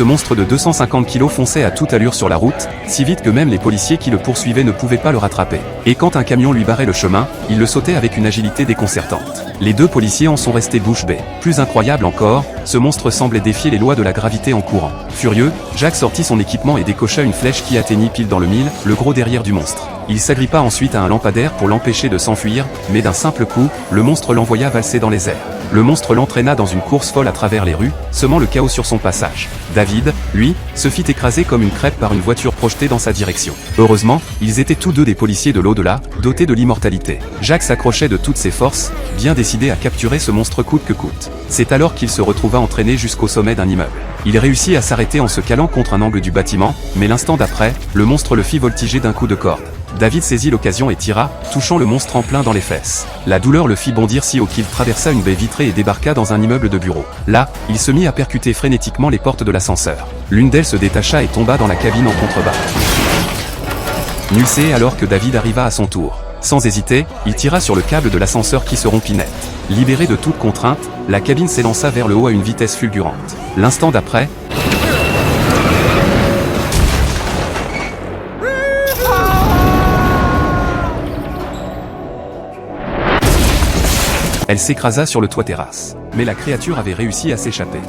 Ce monstre de 250 kg fonçait à toute allure sur la route, si vite que même les policiers qui le poursuivaient ne pouvaient pas le rattraper. Et quand un camion lui barrait le chemin, il le sautait avec une agilité déconcertante. Les deux policiers en sont restés bouche bée. Plus incroyable encore, ce monstre semblait défier les lois de la gravité en courant. Furieux, Jack sortit son équipement et décocha une flèche qui atteignit pile dans le mille, le gros derrière du monstre. Il s'agrippa ensuite à un lampadaire pour l'empêcher de s'enfuir, mais d'un simple coup, le monstre l'envoya valser dans les airs. Le monstre l'entraîna dans une course folle à travers les rues, semant le chaos sur son passage. David, lui, se fit écraser comme une crêpe par une voiture projetée dans sa direction. Heureusement, ils étaient tous deux des policiers de l'au-delà, dotés de l'immortalité. Jack s'accrochait de toutes ses forces, bien décidé à capturer ce monstre coûte que coûte. C'est alors qu'il se retrouva entraîné jusqu'au sommet d'un immeuble. Il réussit à s'arrêter en se calant contre un angle du bâtiment, mais l'instant d'après, le monstre le fit voltiger d'un coup de corde. David saisit l'occasion et tira, touchant le monstre en plein dans les fesses. La douleur le fit bondir si haut qu'il traversa une baie vitrée et débarqua dans un immeuble de bureaux. Là, il se mit à percuter frénétiquement les portes de l'ascenseur. L'une d'elles se détacha et tomba dans la cabine en contrebas. Nulcé alors que David arriva à son tour. Sans hésiter, il tira sur le câble de l'ascenseur qui se rompit net. Libéré de toute contrainte, la cabine s'élança vers le haut à une vitesse fulgurante. L'instant d'après, elle s'écrasa sur le toit terrasse. Mais la créature avait réussi à s'échapper.